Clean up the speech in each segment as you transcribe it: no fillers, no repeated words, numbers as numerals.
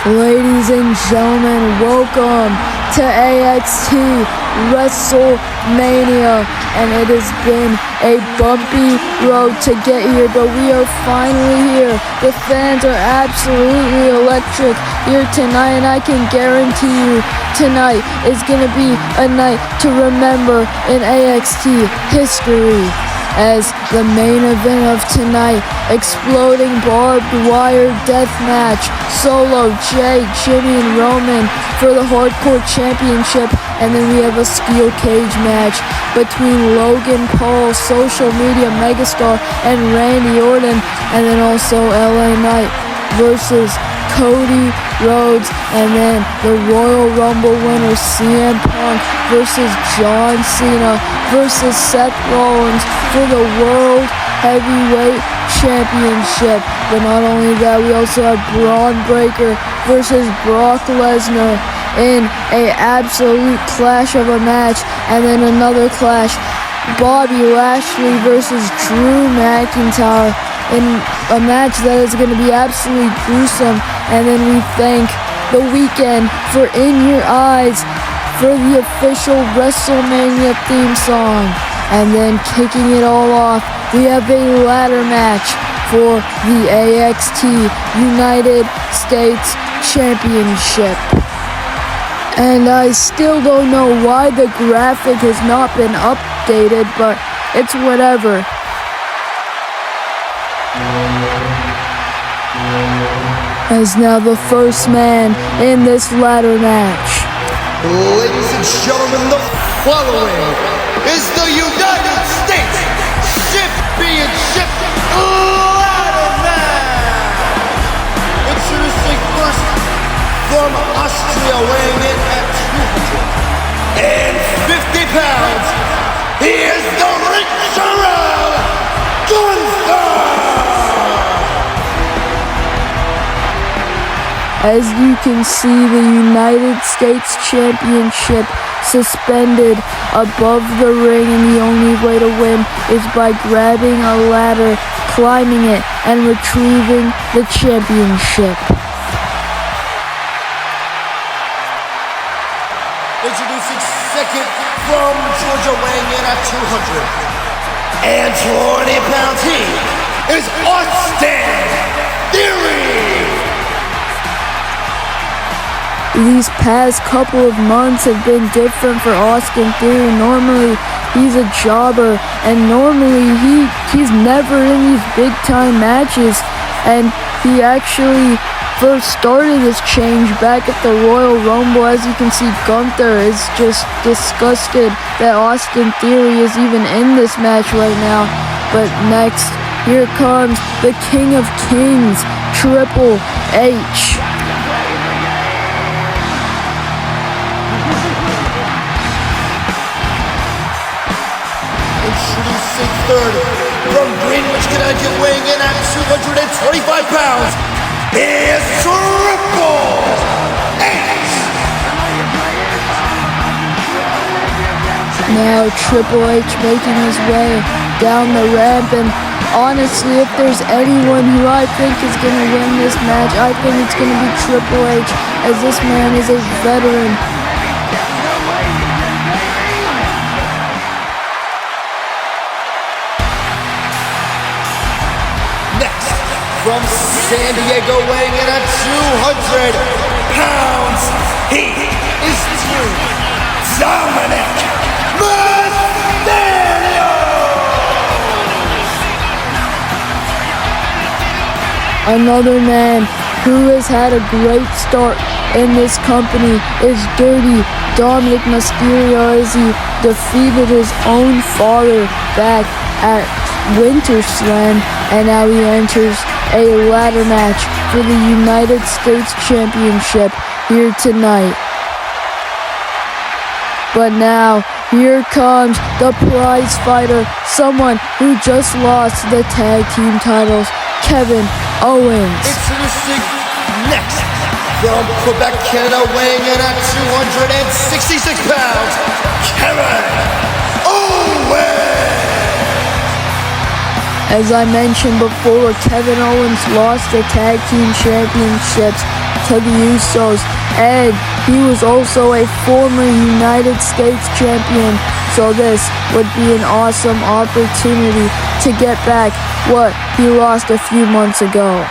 Ladies and gentlemen, welcome to AXT WrestleMania, and it has been a bumpy road to get here, but we are finally here. The fans are absolutely electric here tonight, and I can guarantee you tonight is going to be a night to remember in AXT history. As the main event of tonight, exploding barbed wire death match, Solo, Jay, Jimmy, and Roman for the Hardcore Championship, and then we have a steel cage match between Logan Paul, social media megastar, and Randy Orton, and then also LA Knight versus Cody Rhodes, and then the Royal Rumble winner CM Punk versus John Cena versus Seth Rollins for the World Heavyweight Championship. But not only that, we also have Braun Breaker versus Brock Lesnar in a absolute clash of a match, and then another clash, Bobby Lashley versus Drew McIntyre in a match that is going to be absolutely gruesome. And then we thank The Weeknd for In Your Eyes for the official WrestleMania theme song. And then kicking it all off, we have a ladder match for the AXT United States Championship. And I still don't know why the graphic has not been updated, but it's whatever. As now the first man in this ladder match. Ladies and gentlemen, the following is the United States Championship ladder match. Introducing first from Austria, weighing in at 250 pounds, he is the Ring General Gunther. As you can see, the United States Championship suspended above the ring, and the only way to win is by grabbing a ladder, climbing it, and retrieving the championship. Introducing second from Georgia, weighing in at 220 pounds, he is Austin Theory. These past couple of months have been different for Austin Theory. Normally, he's a jobber, and normally he's never in these big-time matches, and he actually first started his change back at the Royal Rumble. As you can see, Gunther is just disgusted that Austin Theory is even in this match right now. But next, here comes the King of Kings, Triple H. Introducing third from Greenwich, Connecticut, weighing in at 225 pounds, is Triple H. Now Triple H making his way down the ramp, and honestly, if there's anyone who I think is going to win this match, I think it's going to be Triple H, as this man is a veteran. From San Diego, weighing in at 200 pounds, he is Dominic Mysterio. Another man who has had a great start in this company is Dirty Dominic Mysterio, as he defeated his own father back at Winter Slam, and now he enters a ladder match for the United States Championship here tonight. But now, here comes the prize fighter, someone who just lost the tag team titles, Kevin Owens. Introducing next from Quebec, Canada, weighing in at 266 pounds, Kevin Owens. As I mentioned before, Kevin Owens lost the tag team championships to the Usos, and he was also a former United States champion, so this would be an awesome opportunity to get back what he lost a few months ago.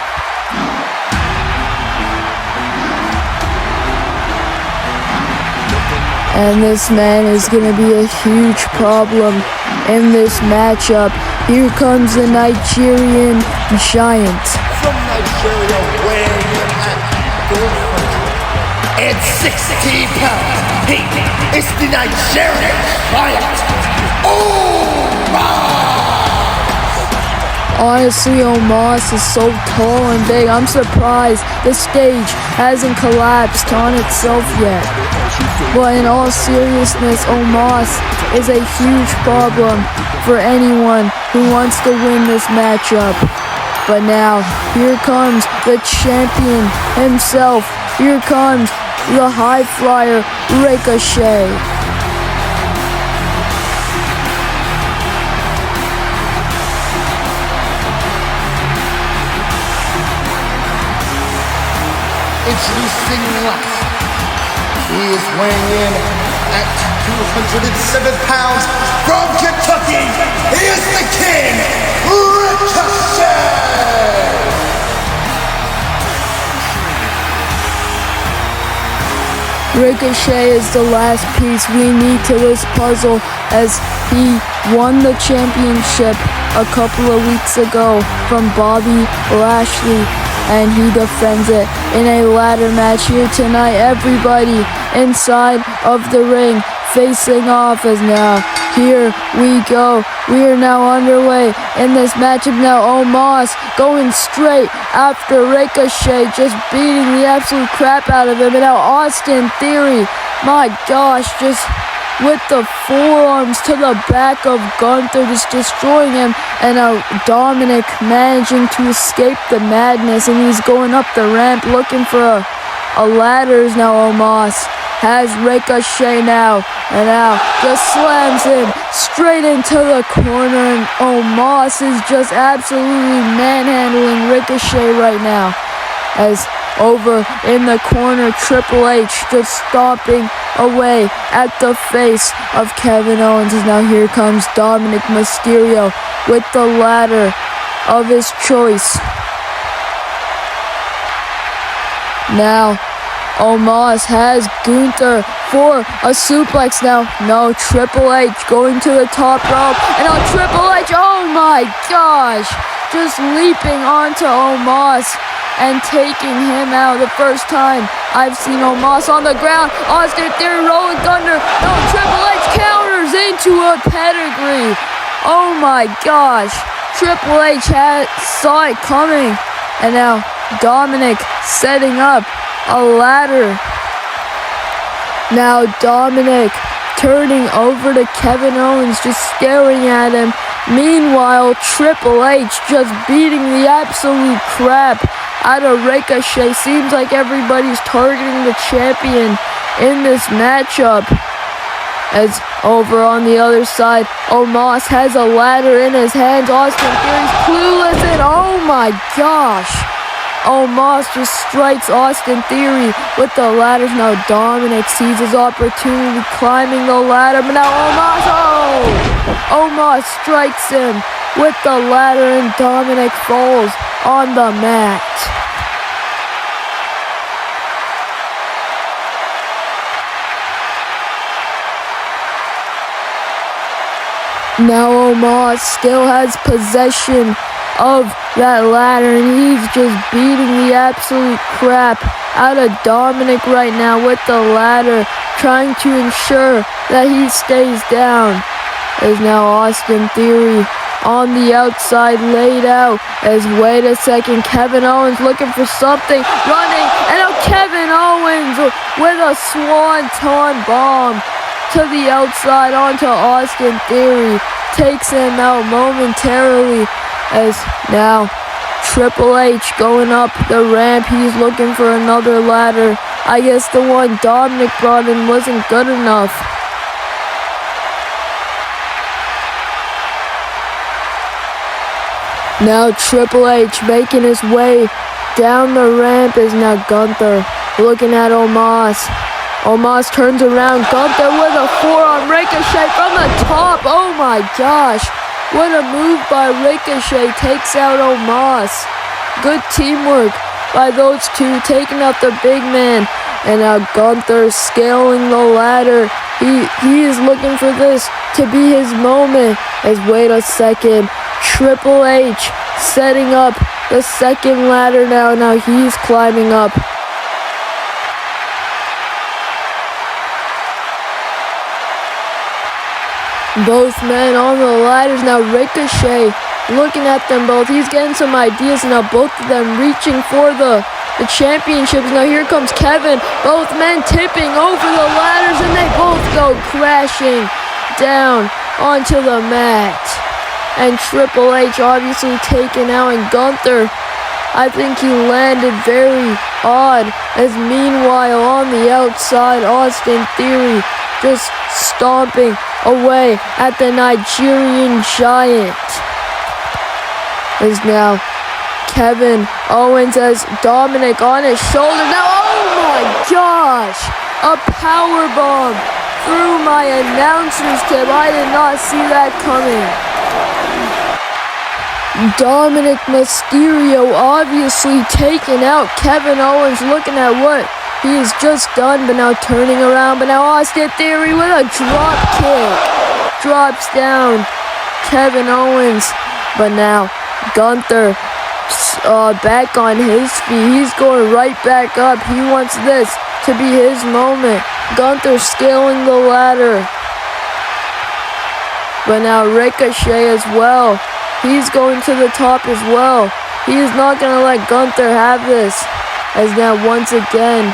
And this man is going to be a huge problem in this matchup. Here comes the Nigerian Giant. From Nigeria, weighing in at 460 pounds, he is the Nigerian Giant. Honestly, Omos is so tall and big. I'm surprised the stage hasn't collapsed on itself yet. But in all seriousness, Omos is a huge problem for anyone who wants to win this matchup. But now, here comes the champion himself. Here comes the high flyer, Ricochet. Introducing last, he is weighing in at 207 pounds from Kentucky. He is the King, Ricochet. Ricochet is the last piece we need to this puzzle, as he won the championship a couple of weeks ago from Bobby Lashley, and he defends it in a ladder match here tonight. Everybody inside of the ring facing off, as now here we go. We are now underway in this matchup now. Omos going straight after Ricochet, just beating the absolute crap out of him. And now Austin Theory, my gosh, just with the forearms to the back of Gunther, just destroying him. And now Dominic managing to escape the madness, and he's going up the ramp looking for a ladder. Now Omos has Ricochet now, and now just slams him straight into the corner, and Omos is just absolutely manhandling Ricochet right now. As over in the corner, Triple H just stomping away at the face of Kevin Owens. And now here comes Dominic Mysterio with the ladder of his choice. Now Omos has Gunther for a suplex now. No, Triple H going to the top rope. And now Triple H, oh my gosh, just leaping onto Omos and taking him out. The first time I've seen Omos on the ground. Austin Theory rolling thunder. No, Triple H counters into a pedigree. Oh my gosh. Triple H saw it coming. And now Dominic setting up a ladder. Now Dominic turning over to Kevin Owens, just staring at him. Meanwhile, Triple H just beating the absolute crap out of Ricochet. Seems like everybody's targeting the champion in this matchup. As over on the other side, Omos has a ladder in his hands. Austin Theory's clueless, and oh my gosh, Omos just strikes Austin Theory with the ladders. Now Dominic sees his opportunity climbing the ladder, but now Omos strikes him with the ladder, and Dominic falls on the mat. Now Omos still has possession of that ladder, and he's just beating the absolute crap out of Dominic right now with the ladder, trying to ensure that he stays down. As now Austin Theory on the outside, laid out, as wait a second, Kevin Owens looking for something, running, and now Kevin Owens with a swanton bomb to the outside onto Austin Theory, takes him out momentarily. As now Triple H going up the ramp, he's looking for another ladder. I guess the one Dominic brought in wasn't good enough. Now Triple H making his way down the ramp, is now Gunther looking at Omos. Omos turns around. Gunther with a forearm ricochet from the top. Oh my gosh. What a move by Ricochet. Takes out Omos. Good teamwork by those two, taking out the big man. And now Gunther scaling the ladder. He is looking for this to be his moment. As wait a second. Triple H setting up the second ladder now. Now he's climbing up. Both men on the ladders. Now Ricochet looking at them both. He's getting some ideas. Now both of them reaching for the championships. Now here comes Kevin. Both men tipping over the ladders, and they both go crashing down onto the mat. And Triple H obviously taken out, and Gunther, I think he landed very odd. As meanwhile on the outside, Austin Theory just stomping away at the Nigerian Giant. Is now Kevin Owens has Dominic on his shoulder. Now, oh my gosh! A powerbomb through my announcer's tip. I did not see that coming. Dominic Mysterio obviously taking out Kevin Owens, looking at what he has just done, but now turning around. But now Austin Theory with a drop kick. Drops down Kevin Owens. But now Gunther back on his feet. He's going right back up. He wants this to be his moment. Gunther scaling the ladder. But now Ricochet as well. He's going to the top as well. He is not going to let Gunther have this. As now once again,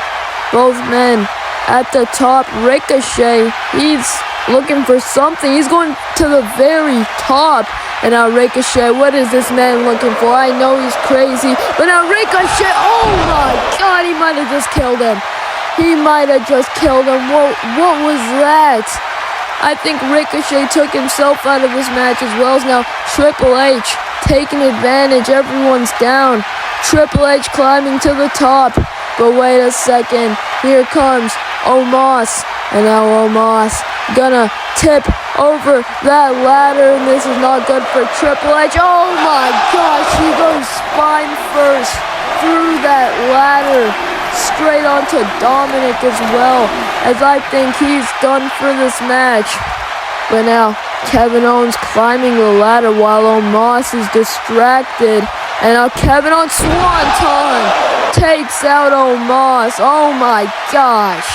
both men at the top. Ricochet, he's looking for something. He's going to the very top. And now Ricochet, what is this man looking for? I know he's crazy. But now Ricochet, oh my God, he might have just killed him. He might have just killed him. What was that? I think Ricochet took himself out of this match as well. As now Triple H taking advantage. Everyone's down. Triple H climbing to the top. But wait a second. Here comes Omos. And now Omos gonna tip over that ladder. And this is not good for Triple H. Oh my gosh. He goes spine first through that ladder. Straight onto Dominic as well, as I think he's done for this match. But now Kevin Owens climbing the ladder while Omos is distracted. And now Kevin Owens Swanton takes out Omos. Oh my gosh.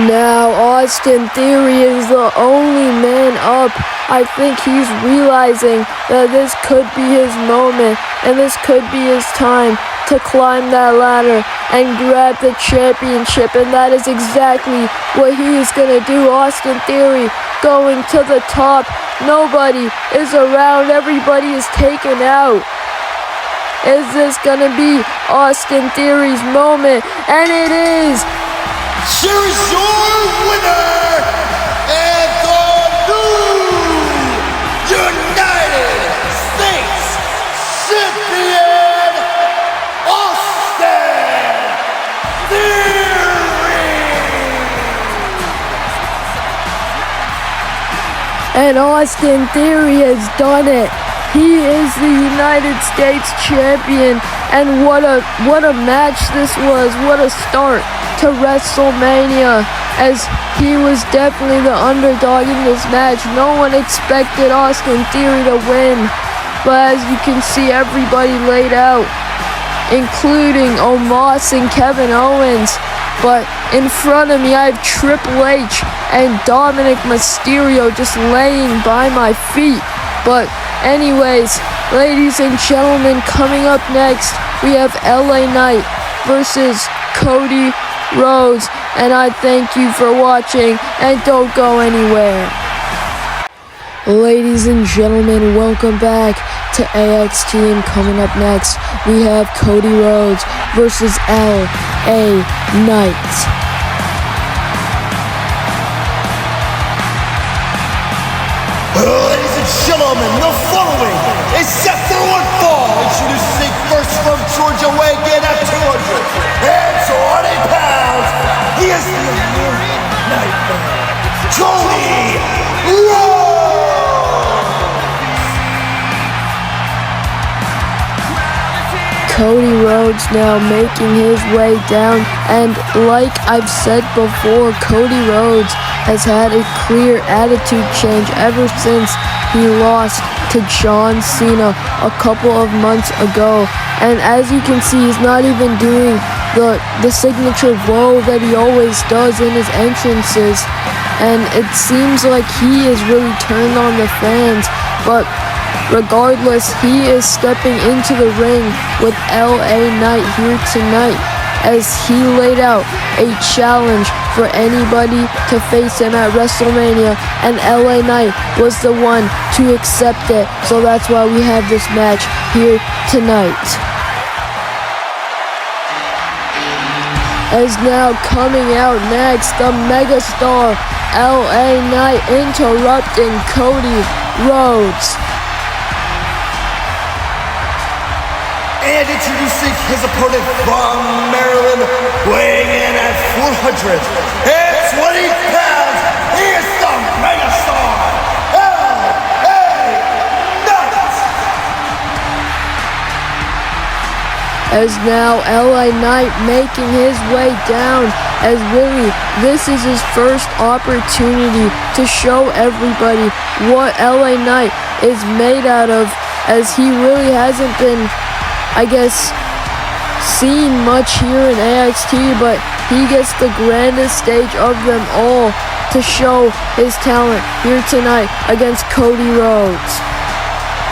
Now Austin Theory is the only man up. I think he's realizing that this could be his moment, and this could be his time to climb that ladder and grab the championship, and that is exactly what he is going to do. Austin Theory going to the top. Nobody is around. Everybody is taken out. Is this going to be Austin Theory's moment? And it is. Here is your winner, and the new United States Champion, Austin Theory! And Austin Theory has done it. He is the United States Champion, and what a match this was. What a start to WrestleMania, as he was definitely the underdog in this match. No one expected Austin Theory to win, but as you can see, everybody laid out, including Omos and Kevin Owens. But in front of me, I have Triple H and Dominic Mysterio just laying by my feet. But anyways, ladies and gentlemen, coming up next, we have LA Knight versus Cody Rhodes, and I thank you for watching, and don't go anywhere. Ladies and gentlemen, welcome back to AXT, and coming up next, we have Cody Rhodes versus LA Knight. Ladies and gentlemen, the following is set to unforge Cody Rhodes! Cody Rhodes now making his way down, and like I've said before, Cody Rhodes has had a clear attitude change ever since he lost to John Cena a couple of months ago. And as you can see, he's not even doing the signature whoa that he always does in his entrances. And it seems like he is really turned on the fans. But regardless, he is stepping into the ring with LA Knight here tonight, as he laid out a challenge for anybody to face him at WrestleMania, and LA Knight was the one to accept it. So that's why we have this match here tonight. As now coming out next, the megastar LA Knight interrupting Cody Rhodes. And introducing his opponent from Maryland, weighing in at 420 pounds, he is the megastar, LA Knight! As now LA Knight making his way down, as really this is his first opportunity to show everybody what LA Knight is made out of, as he really hasn't been, I guess, seen much here in AXT, but he gets the grandest stage of them all to show his talent here tonight against Cody Rhodes.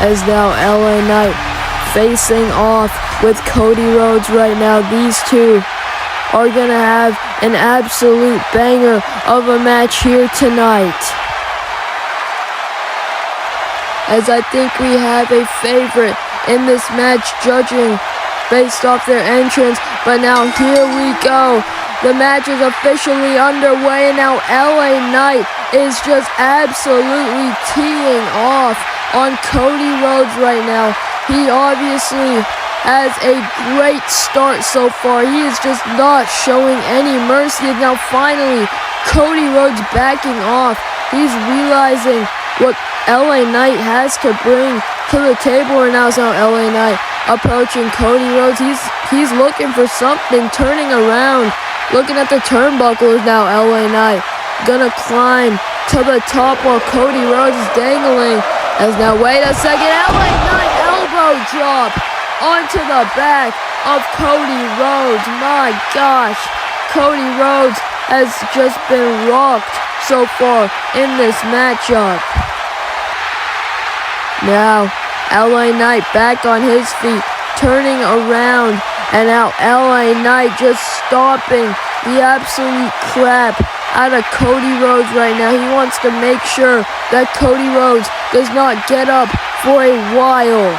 As now LA Knight facing off with Cody Rhodes right now. These two are gonna have an absolute banger of a match here tonight, as I think we have a favorite in this match judging based off their entrance. But now here we go. The match is officially underway, and now LA Knight is just absolutely teeing off on Cody Rhodes right now. He obviously has a great start so far. He is just not showing any mercy. And now finally, Cody Rhodes backing off. He's realizing what LA Knight has to bring to the table, and now LA Knight approaching Cody Rhodes. He's looking for something, turning around, looking at the turnbuckles. Now LA Knight gonna climb to the top while Cody Rhodes is dangling. As now, wait a second, LA Knight elbow drop onto the back of Cody Rhodes. My gosh, Cody Rhodes has just been rocked so far in this matchup. Now, LA Knight back on his feet, turning around, and now LA Knight just stomping the absolute crap out of Cody Rhodes right now. He wants to make sure that Cody Rhodes does not get up for a while.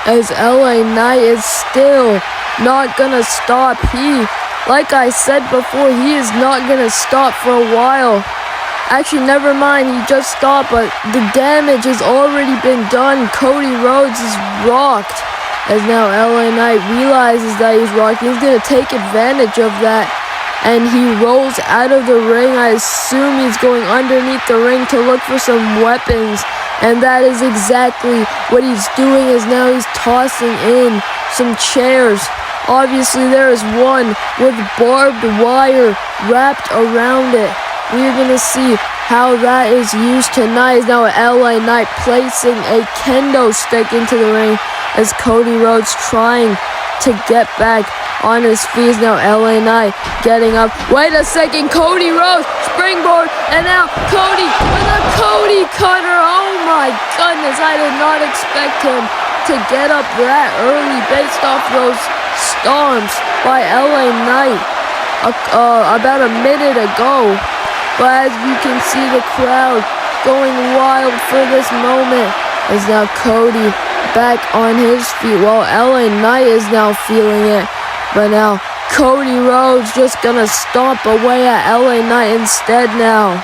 As LA Knight is still not gonna stop. Like I said before, he is not gonna stop for a while. Actually, never mind, he just stopped, but the damage has already been done. Cody Rhodes is rocked. As now LA Knight realizes that he's rocked, he's gonna take advantage of that, and he rolls out of the ring. I assume he's going underneath the ring to look for some weapons, and that is exactly what he's doing. Is now he's tossing in some chairs. Obviously, there is one with barbed wire wrapped around it. We are going to see how that is used tonight. Now LA Knight placing a kendo stick into the ring as Cody Rhodes trying to get back on his feet. Now LA Knight getting up. Wait a second, Cody Rhodes, springboard, and now Cody with a Cody cutter. Oh my goodness, I did not expect him to get up that early based off those stomps by LA Knight about a minute ago. But as you can see, the crowd going wild for this moment. As now Cody back on his feet while LA Knight is now feeling it. But now Cody Rhodes just gonna stomp away at LA Knight instead now.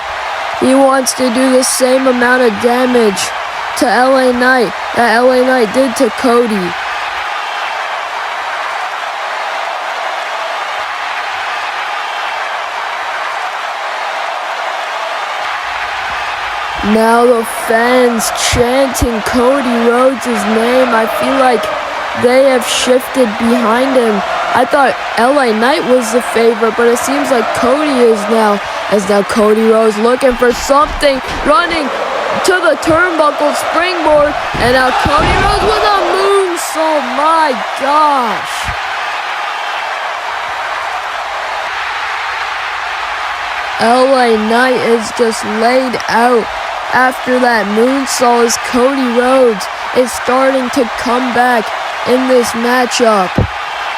He wants to do the same amount of damage to LA Knight that LA Knight did to Cody. Now the fans chanting Cody Rhodes' name. I feel like they have shifted behind him. I thought LA Knight was the favorite, but it seems like Cody is now. As now Cody Rhodes looking for something, running to the turnbuckle springboard, and now Cody Rhodes with a moonsault. My gosh. LA Knight is just laid out. After that moonsault, as Cody Rhodes is starting to come back in this matchup.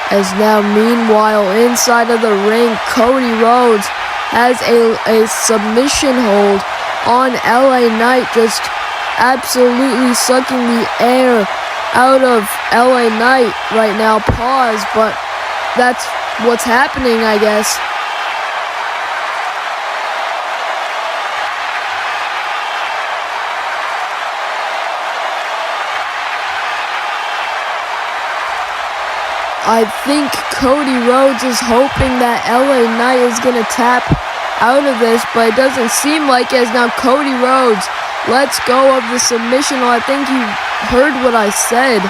As now, meanwhile, inside of the ring, Cody Rhodes has a submission hold on LA Knight, just absolutely sucking the air out of LA Knight right now. Pause, but that's what's happening, I guess. I think Cody Rhodes is hoping that LA Knight is going to tap out of this, but it doesn't seem like it. As now Cody Rhodes lets go of the submission. Well, I think you heard what I said,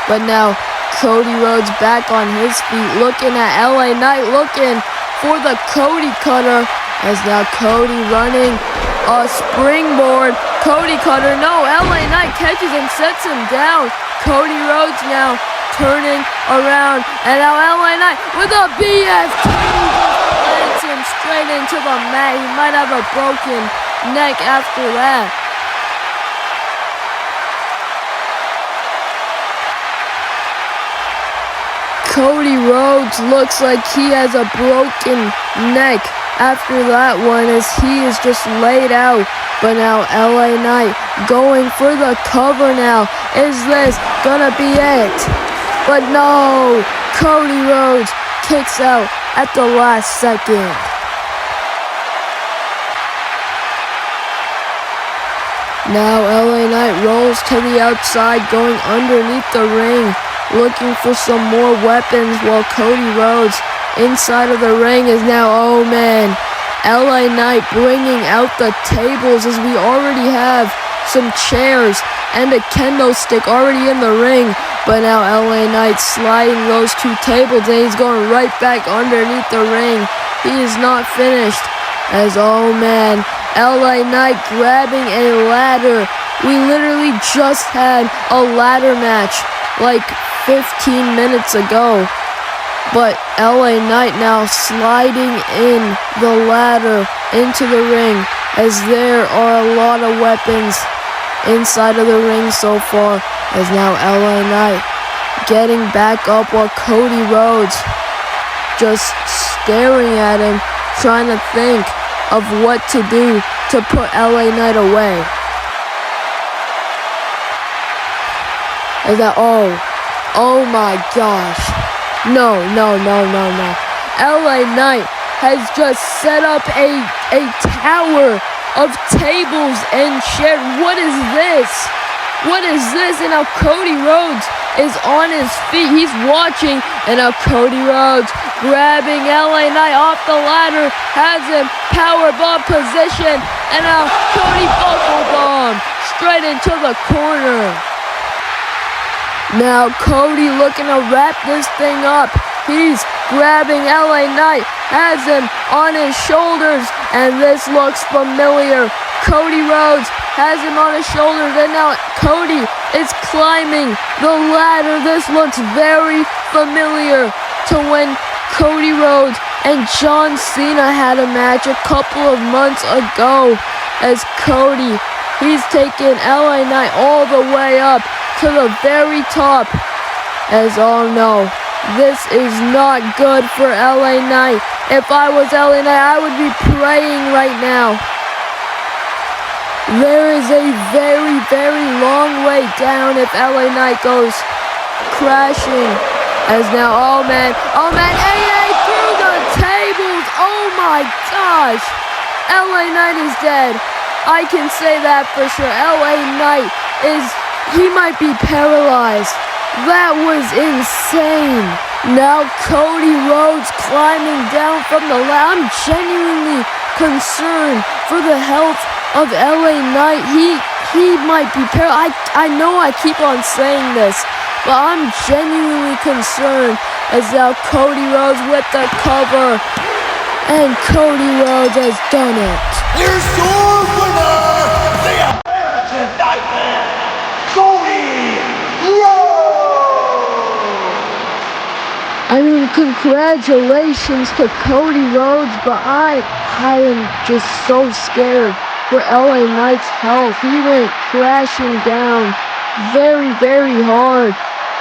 but now Cody Rhodes back on his feet, looking at LA Knight, looking for the Cody cutter. As now Cody running a springboard. Cody cutter, no, LA Knight catches him, sets him down. Cody Rhodes now turning around, and now LA Knight with a BFT lands him straight into the mat. He might have a broken neck after that. Cody Rhodes looks like he has a broken neck after that one, as he is just laid out. But now LA Knight going for the cover now. Is this gonna be it? But no, Cody Rhodes kicks out at the last second. Now LA Knight rolls to the outside, going underneath the ring, looking for some more weapons, while Cody Rhodes inside of the ring is now, oh man, LA Knight bringing out the tables, as we already have some chairs and a kendo stick already in the ring. But now LA Knight sliding those two tables, and he's going right back underneath the ring. He is not finished, as oh man, LA Knight grabbing a ladder. We literally just had a ladder match like 15 minutes ago. But LA Knight now sliding in the ladder into the ring, as there are a lot of weapons inside of the ring so far. As now LA Knight getting back up, while Cody Rhodes just staring at him, trying to think of what to do to put LA Knight away. Is that, oh my gosh. No. LA Knight has just set up a tower of tables and chairs. What is this? And now Cody Rhodes is on his feet. He's watching, and now Cody Rhodes grabbing LA Knight off the ladder, has him powerbomb position, and now Cody buckle bomb straight into the corner. Now Cody looking to wrap this thing up. He's grabbing LA Knight, has him on his shoulders, and this looks familiar. Cody Rhodes has him on his shoulders, and now Cody is climbing the ladder. This looks very familiar to when Cody Rhodes and John Cena had a match a couple of months ago. As Cody, he's taking LA Knight all the way up to the very top. As oh no, this is not good for LA Knight. If I was LA Knight, I would be praying right now. There is a very, very long way down if LA Knight goes crashing. As now, oh man, AA through the tables. Oh my gosh, LA Knight is dead. I can say that for sure. LA Knight he might be paralyzed. That was insane. Now Cody Rhodes climbing down from the ladder. I'm genuinely concerned for the health of LA Knight. He might be paralyzed. I know I keep on saying this, but I'm genuinely concerned as now Cody Rhodes with the cover. And Cody Rhodes has done it. Here's your winner, the American Nightmare, Cody Rhodes! I mean, congratulations to Cody Rhodes, but I am just so scared for LA Knight's health. He went crashing down very, very hard,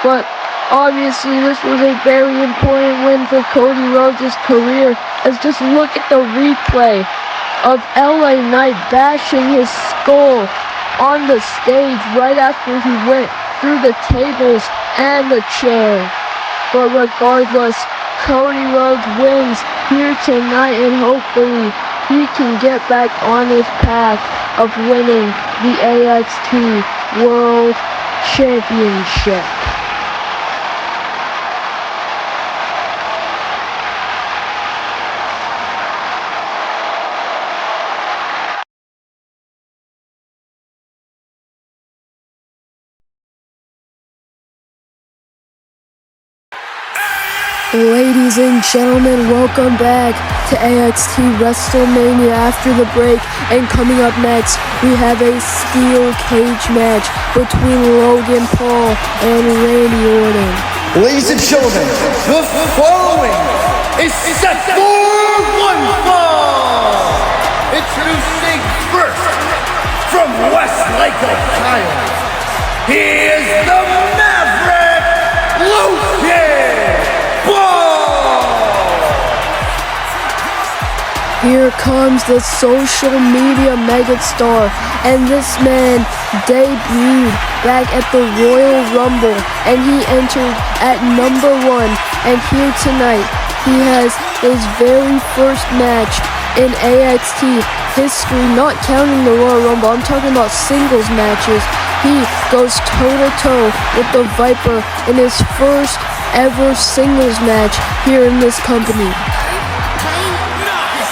but obviously this was a very important win for Cody Rhodes' career, as just look at the replay of LA Knight bashing his skull on the stage right after he went through the tables and the chair. But regardless, Cody Rhodes wins here tonight, and hopefully he can get back on his path of winning the AXT World Championship. Ladies and gentlemen, welcome back to AXT WrestleMania after the break. And coming up next, we have a steel cage match between Logan Paul and Randy Orton. Ladies and gentlemen, the following is set for one fall. Introducing first, from Westlake, Ohio, he is the Maverick Logan Paul. Here comes the social media megastar, and this man debuted back at the Royal Rumble, and he entered at number 1. And here tonight, he has his very first match in AXT history, not counting the Royal Rumble. I'm talking about singles matches. He goes toe-to-toe with the Viper in his first ever singles match here in this company.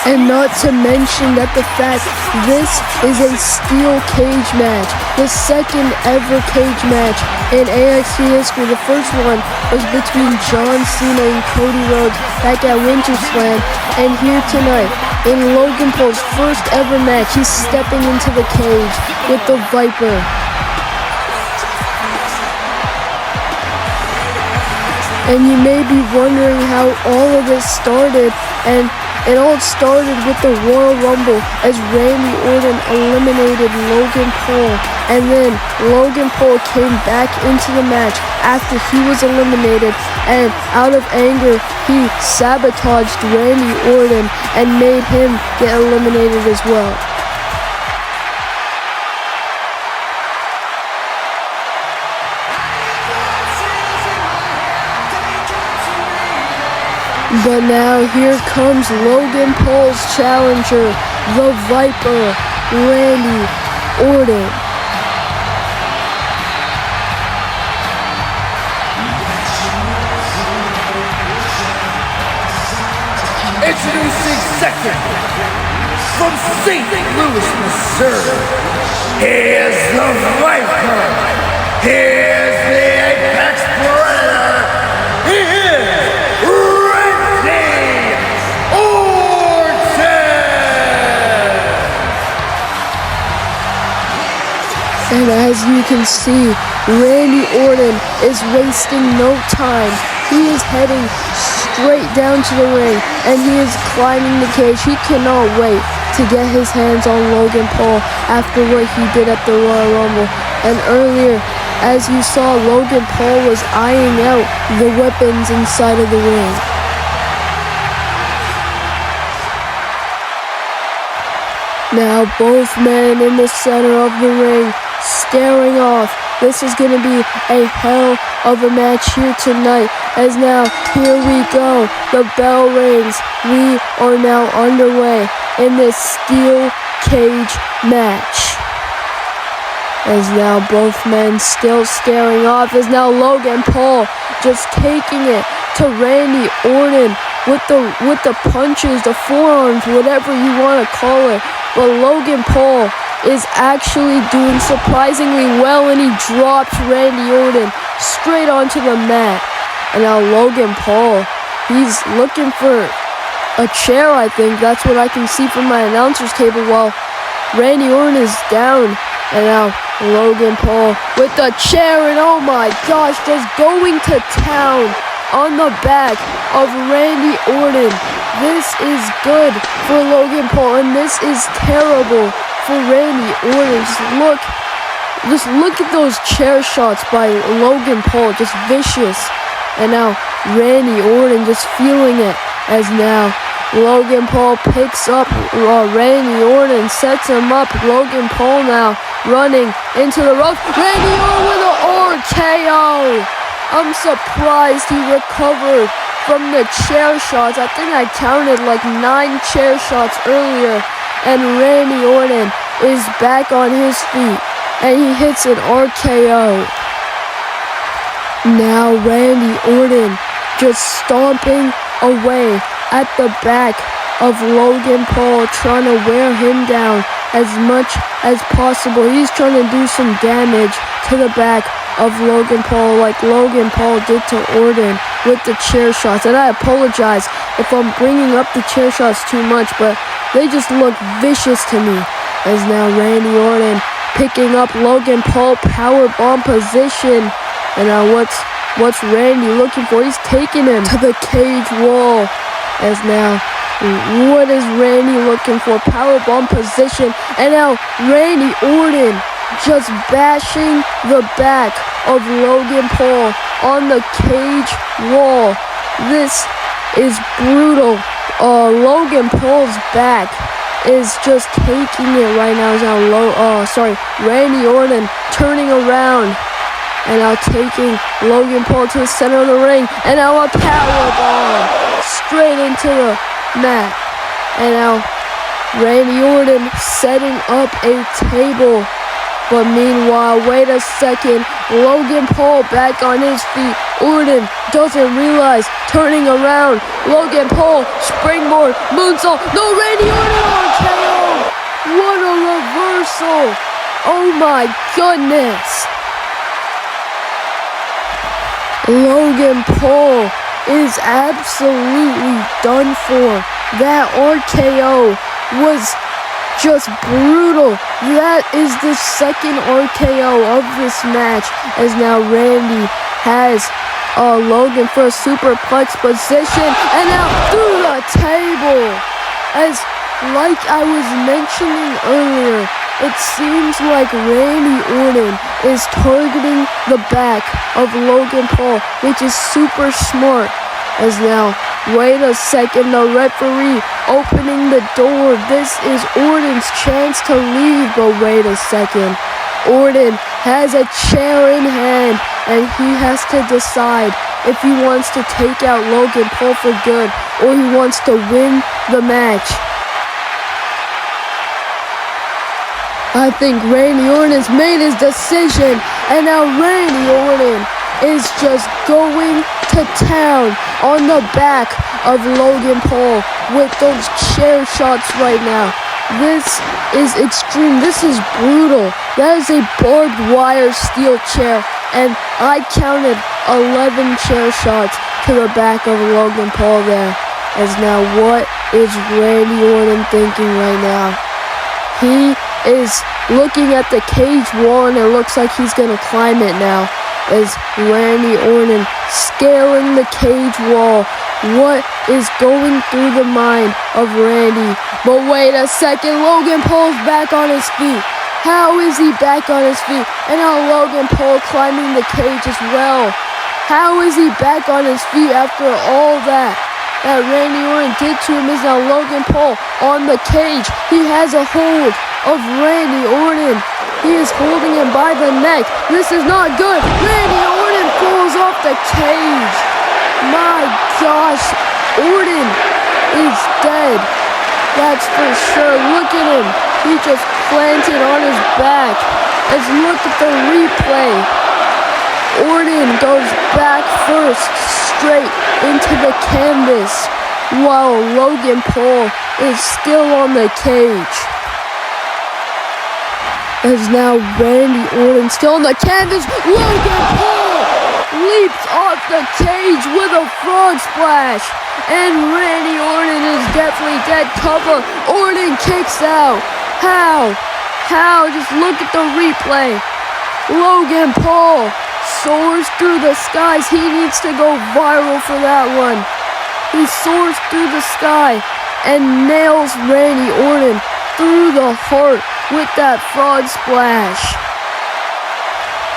And not to mention that the fact this is a steel cage match, the second ever cage match in AXT history. The first one was between John Cena and Cody Rhodes back at WinterSlam, and here tonight in Logan Paul's first ever match, he's stepping into the cage with the Viper. And you may be wondering how all of this started, and it all started with the Royal Rumble as Randy Orton eliminated Logan Paul, and then Logan Paul came back into the match after he was eliminated, and out of anger he sabotaged Randy Orton and made him get eliminated as well. But now here comes Logan Paul's challenger, the Viper, Randy Orton. Introducing second, from St. Louis, Missouri, here's the Viper, here's the Apex Predator, he is Randy Orton! And as you can see, Randy Orton is wasting no time. He is heading straight down to the ring, and he is climbing the cage. He cannot wait to get his hands on Logan Paul after what he did at the Royal Rumble. And earlier, as you saw, Logan Paul was eyeing out the weapons inside of the ring. Now both men in the center of the ring staring off. This is going to be a hell of a match here tonight, as now here we go. The bell rings. We are now underway in this steel cage match. As now both men still staring off, as now Logan Paul just taking it to Randy Orton with the punches, the forearms, whatever you want to call it. But Logan Paul is actually doing surprisingly well, and he drops Randy Orton straight onto the mat. And now Logan Paul, he's looking for a chair, I think. That's what I can see from my announcer's table, while Randy Orton is down. And now Logan Paul with the chair, and oh my gosh, just going to town on the back of Randy Orton. This is good for Logan Paul, and this is terrible for Randy Orton. Just look at those chair shots by Logan Paul, just vicious. And now Randy Orton just feeling it, as now Logan Paul picks up Randy Orton, sets him up. Logan Paul now running into the ropes. Randy Orton with an RKO. I'm surprised he recovered from the chair shots. I think I counted like 9 chair shots earlier. And Randy Orton is back on his feet, and he hits an RKO. Now Randy Orton just stomping away at the back of Logan Paul, trying to wear him down as much as possible. He's trying to do some damage to the back of Logan Paul, like Logan Paul did to Orton with the chair shots. And I apologize if I'm bringing up the chair shots too much, but they just look vicious to me. As now Randy Orton picking up Logan Paul, powerbomb position. And now what's Randy looking for? He's taking him to the cage wall. As now, what is Randy looking for? Powerbomb position. And now Randy Orton just bashing the back of Logan Paul on the cage wall. This is brutal. Logan Paul's back is just taking it right now. Randy Orton turning around and now taking Logan Paul to the center of the ring, and now a powerbomb straight into the mat. And now Randy Orton setting up a table. But meanwhile, wait a second, Logan Paul back on his feet. Orton doesn't realize, turning around. Logan Paul, springboard, moonsault. No, Randy Orton on KO. What a reversal. Oh my goodness. Logan Paul is absolutely done for. That RKO was just brutal. That is the second RKO of this match, as now Randy has Logan for a superplex position, and now through the table. As like I was mentioning earlier, it seems like Randy Orton is targeting the back of Logan Paul, which is super smart. As now, wait a second, the referee opening the door. This is Orton's chance to leave, but wait a second. Orton has a chair in hand, and he has to decide if he wants to take out Logan Paul for good, or he wants to win the match. I think Randy Orton has made his decision, and now Randy Orton is just going to town on the back of Logan Paul with those chair shots right now. This is extreme. This is brutal. That is a barbed wire steel chair, and I counted 11 chair shots to the back of Logan Paul there. As now, what is Randy Orton thinking right now? He is looking at the cage wall, and it looks like he's going to climb it now. As Randy Orton scaling the cage wall. What is going through the mind of Randy? But wait a second, Logan Paul's back on his feet. How is he back on his feet? And now Logan Paul climbing the cage as well. How is he back on his feet after all that Randy Orton did to him? Is now Logan Paul on the cage. He has a hold of Randy Orton. He is holding him by the neck. This is not good. Randy Orton falls off the cage. My gosh, Orton is dead. That's for sure. Look at him. He just planted on his back. As look at the replay. Orton goes back first, straight into the canvas, while Logan Paul is still on the cage. As now Randy Orton still on the canvas, Logan Paul leaps off the cage with a frog splash, and Randy Orton is definitely dead. Cover, Orton kicks out. How? Just look at the replay. Logan Paul soars through the skies. He needs to go viral for that one. He soars through the sky and nails Randy Orton through the heart with that frog splash.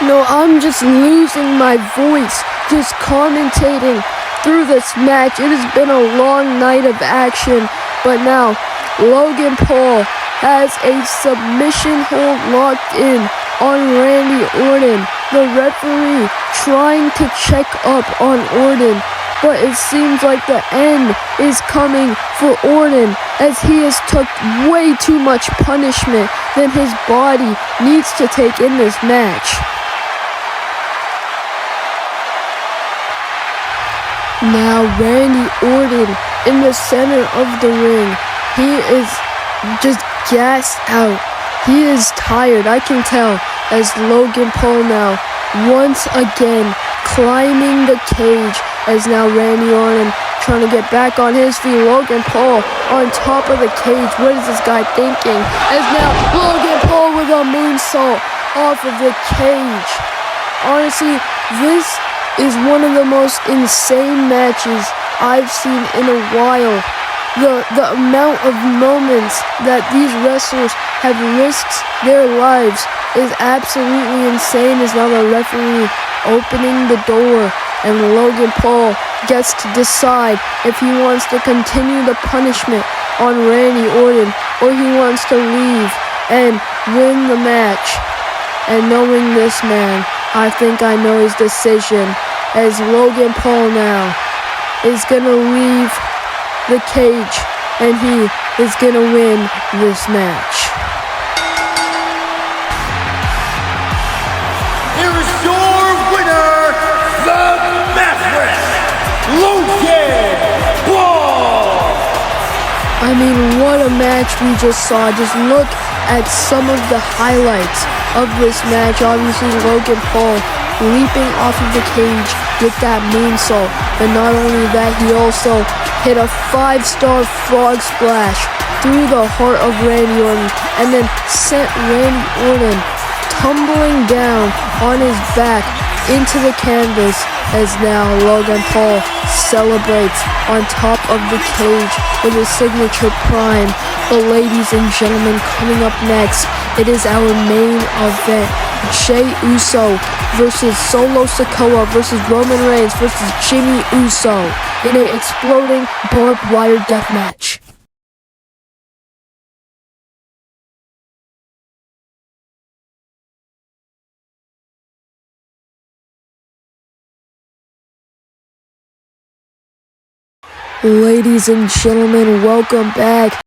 No, I'm just losing my voice just commentating through this match. It has been a long night of action, but now Logan Paul has a submission hold locked in on Randy Orton. The referee trying to check up on Orton, but it seems like the end is coming for Orton as he has took way too much punishment than his body needs to take in this match. Now Randy Orton in the center of the ring. He is just gassed out. He is tired, I can tell, as Logan Paul now once again climbing the cage, as now Randy Orton trying to get back on his feet. Logan Paul on top of the cage. What is this guy thinking? As now Logan Paul with a moonsault off of the cage. Honestly, this is one of the most insane matches I've seen in a while. The amount of moments that these wrestlers have risked their lives is absolutely insane. As now the referee opening the door, and Logan Paul gets to decide if he wants to continue the punishment on Randy Orton or he wants to leave and win the match. And knowing this man, I think I know his decision, as Logan Paul now is gonna leave the cage and he is gonna win this match. Here is your winner, the Maverick, Logan Paul. I mean, what a match we just saw. Just look at some of the highlights of this match. Obviously, Logan Paul leaping off of the cage with that moonsault, but not only that, he also hit a 5-star frog splash through the heart of Randy Orton, and then sent Randy Orton tumbling down on his back into the canvas, as now Logan Paul celebrates on top of the cage with his signature prime. But ladies and gentlemen, coming up next, it is our main event. Jey Uso versus Solo Sikoa versus Roman Reigns versus Jimmy Uso in an exploding barbed wire death match. Ladies and gentlemen, welcome back.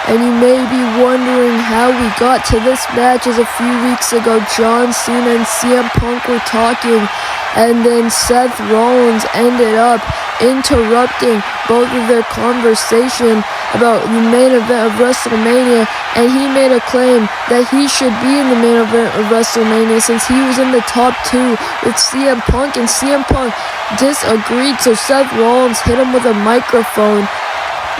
And you may be wondering how we got to this match, as a few weeks ago John Cena and CM Punk were talking, And then Seth Rollins ended up interrupting both of their conversation about the main event of WrestleMania, and he made a claim that he should be in the main event of WrestleMania since he was in the top 2 with CM Punk, and CM Punk disagreed, so Seth Rollins hit him with a microphone.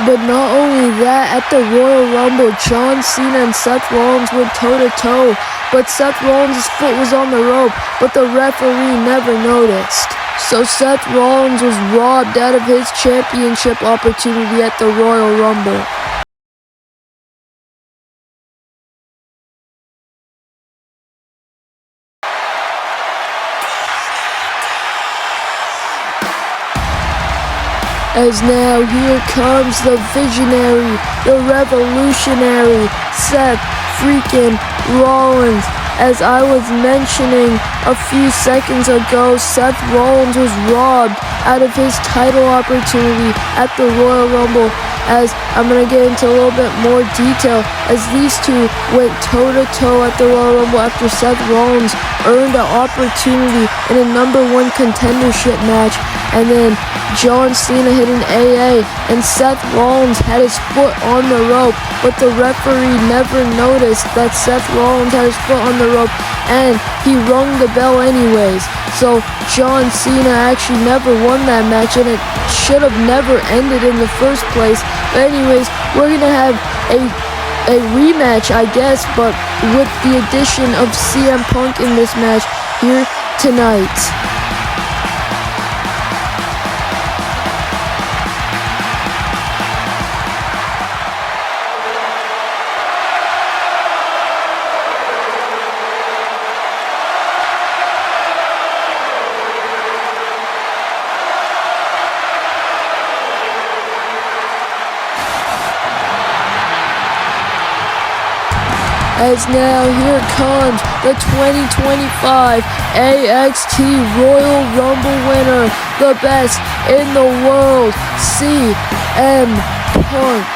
But not only that, at the Royal Rumble, John Cena and Seth Rollins went toe-to-toe, but Seth Rollins' foot was on the rope, but the referee never noticed. So Seth Rollins was robbed out of his championship opportunity at the Royal Rumble. As now here comes the visionary, the revolutionary, Seth freaking Rollins. As I was mentioning a few seconds ago, Seth Rollins was robbed out of his title opportunity at the Royal Rumble. As I'm going to get into a little bit more detail, as these two went toe-to-toe at the Royal Rumble after Seth Rollins earned an opportunity in a #1 contendership match, and then John Cena hit an AA, and Seth Rollins had his foot on the rope, but the referee never noticed that Seth Rollins had his foot on the rope, and he rung the bell anyways. So John Cena actually never won that match, and it should have never ended in the first place. But anyways, we're gonna have a rematch, I guess, but with the addition of CM Punk in this match here tonight. As now here comes the 2025 AXT Royal Rumble winner, the best in the world, CM Punk.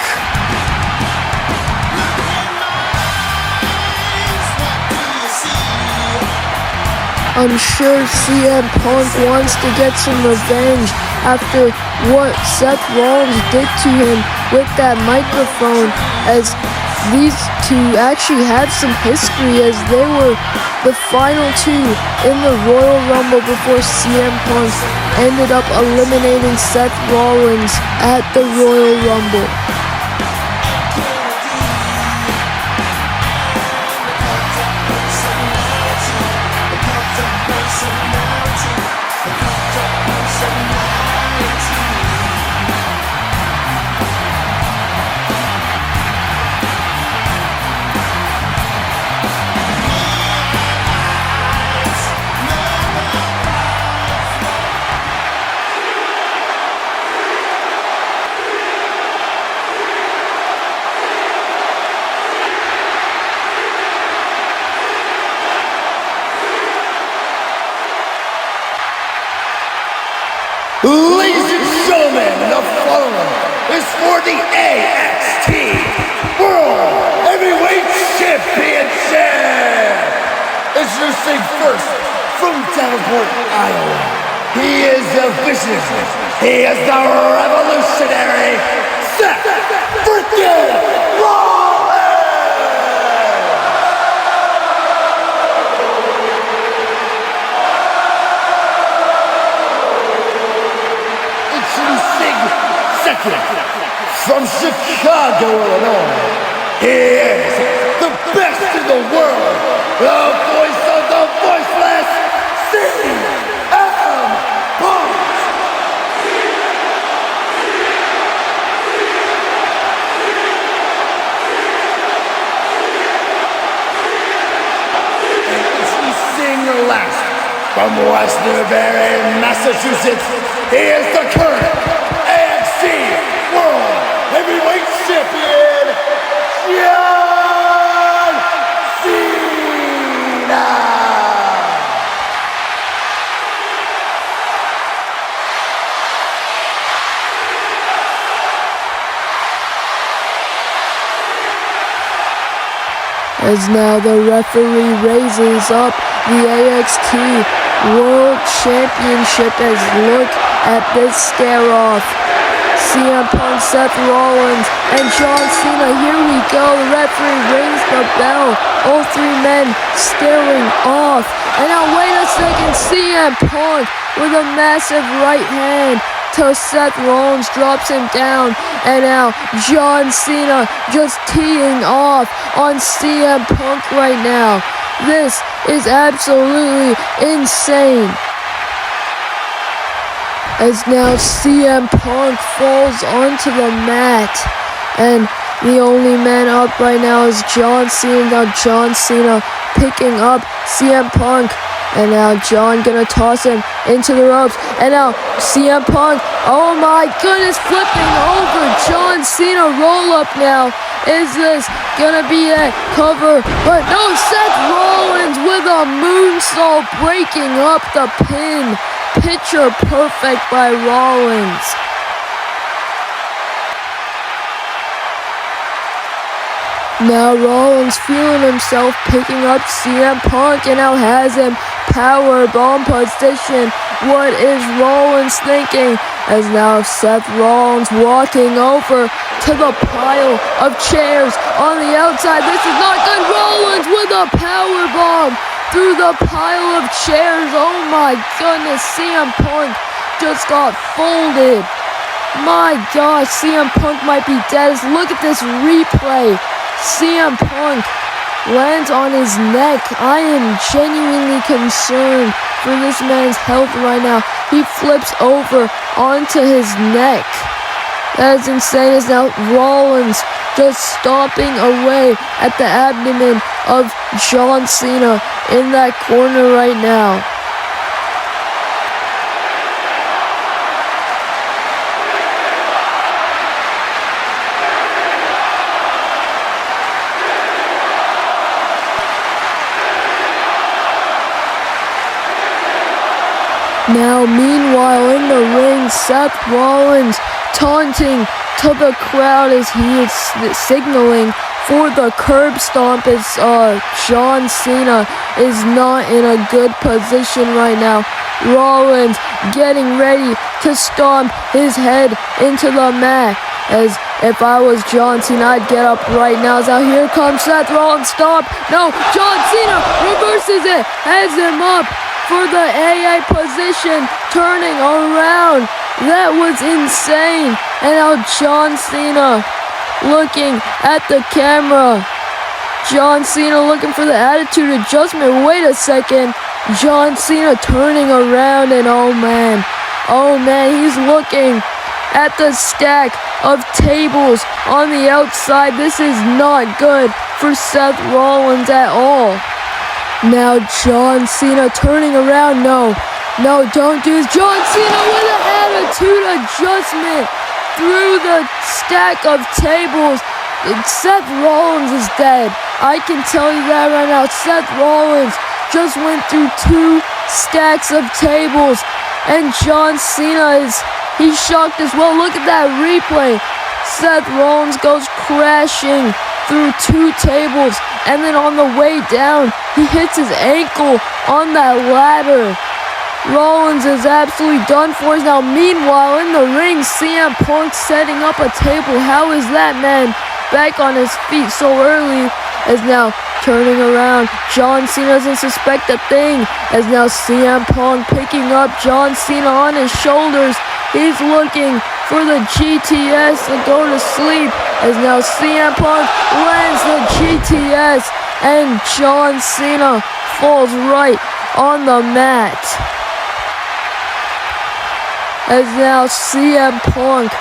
I'm sure CM Punk wants to get some revenge after what Seth Rollins did to him with that microphone, as these two actually had some history, as they were the final two in the Royal Rumble before CM Punk ended up eliminating Seth Rollins at the Royal Rumble. Ladies and gentlemen, the following is for the AXT World Heavyweight Championship. Introducing first from Davenport, Iowa. He is the vicious, he is the revolutionary Seth freaking Rollins. From Chicago, Illinois, he is the best in the world, the voice of the voiceless, CM Punk. And introducing last, from West Newbury, Massachusetts, he is the current AXT World Heavyweight Champion, John Cena. As now the referee raises up the AXT World Championship. As look at this stare-off. CM Punk, Seth Rollins, and John Cena. Here we go. The referee rings the bell. All three men staring off. And now wait a second. CM Punk with a massive right hand till Seth Rollins drops him down. And now John Cena just teeing off on CM Punk right now. This is absolutely insane. As now CM Punk falls onto the mat. And the only man up right now is John Cena. Now John Cena picking up CM Punk. And now John gonna toss him into the ropes. And now CM Punk, oh my goodness, flipping over John Cena. Roll up now. Is this gonna be a cover? But no, Seth Rollins with a moonsault breaking up the pin. Picture perfect by Rollins. Now Rollins feeling himself picking up CM Punk and now has him power bomb position. What is Rollins thinking? As now Seth Rollins walking over to the pile of chairs on the outside. This is not good. Rollins with a power bomb through the pile of chairs. Oh my goodness, CM Punk just got folded. My gosh, CM Punk might be dead. Look at this replay. CM Punk lands on his neck. I am genuinely concerned for this man's health right now. He flips over onto his neck. That is insane. As now Rollins just stomping away at the abdomen of John Cena in that corner right now. Now, meanwhile, in the ring, Seth Rollins taunting to the crowd as he is signaling for the curb stomp as John Cena is not in a good position right now. Rollins getting ready to stomp his head into the mat. As if I was John Cena, I'd get up right now. So here comes Seth Rollins, stomp. No, John Cena reverses it, has him up for the AA position, turning around. That was insane. And now John Cena looking at the camera. John Cena looking for the attitude adjustment. Wait a second. John Cena turning around and oh man, he's looking at the stack of tables on the outside. This is not good for Seth Rollins at all. Now John Cena turning around. No, don't do this. John Cena with an attitude adjustment through the stack of tables. Seth Rollins is dead. I can tell you that right now. Seth Rollins just went through 2 stacks of tables. And John Cena he's shocked as well. Look at that replay. Seth Rollins goes crashing through 2 tables, and then on the way down, he hits his ankle on that ladder. Rollins is absolutely done for. Now, meanwhile, in the ring, CM Punk setting up a table. How is that man back on his feet so early? As now turning around, John Cena doesn't suspect a thing. As now CM Punk picking up John Cena on his shoulders. He's looking for the GTS to go to sleep. As now CM Punk lands the GTS and John Cena falls right on the mat. As now CM Punk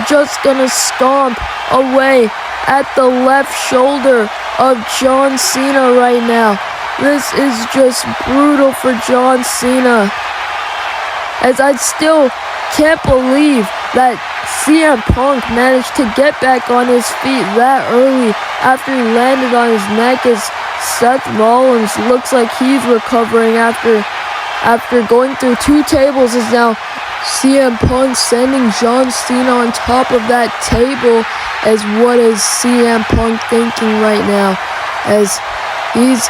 just gonna stomp away at the left shoulder of John Cena right now. This is just brutal for John Cena. As I still can't believe that CM Punk managed to get back on his feet that early after he landed on his neck. As Seth Rollins looks like he's recovering after going through 2 tables. As now CM Punk sending John Cena on top of that table. As what is CM Punk thinking right now? As he's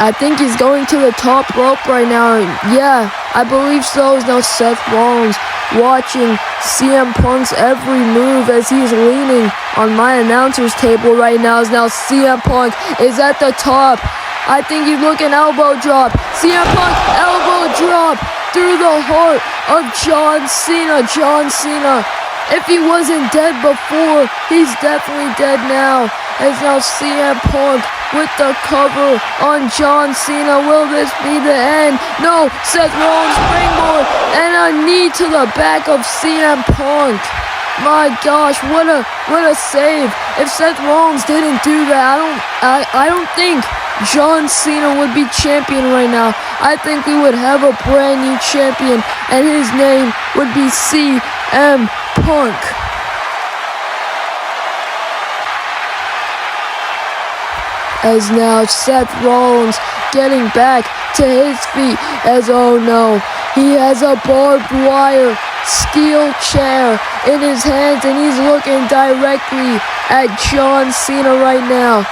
I think he's going to the top rope right now. Yeah, I believe so. Now Seth Rollins watching CM Punk's every move as he's leaning on my announcer's table right now. Now CM Punk is at the top. I think he's looking elbow drop. CM Punk elbow drop through the heart of John Cena. John Cena, if he wasn't dead before, he's definitely dead now. As now CM Punk with the cover on John Cena. Will this be the end? No, Seth Rollins springboard and a knee to the back of CM Punk. My gosh, what a save. If Seth Rollins didn't do that, I don't think John Cena would be champion right now. I think we would have a brand new champion, and his name would be CM Punk. As now Seth Rollins getting back to his feet as, oh no, he has a barbed wire steel chair in his hands and he's looking directly at John Cena right now.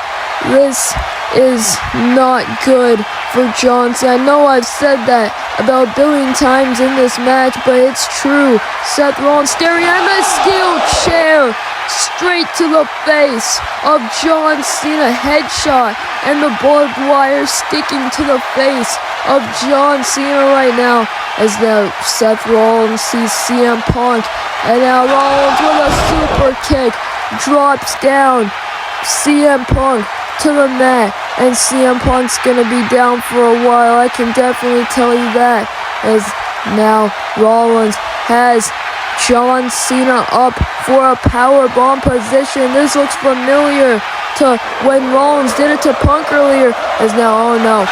This is not good for John Cena. I know I've said that about a billion times in this match, but it's true. Seth Rollins staring at the steel chair straight to the face of John Cena, headshot, and the barbed wire sticking to the face of John Cena right now. As now Seth Rollins sees CM Punk, and now Rollins with a super kick drops down CM Punk to the mat, and CM Punk's gonna be down for a while. I can definitely tell you that. As now Rollins has John Cena up for a powerbomb position. This looks familiar to when Rollins did it to Punk earlier. As now, oh no,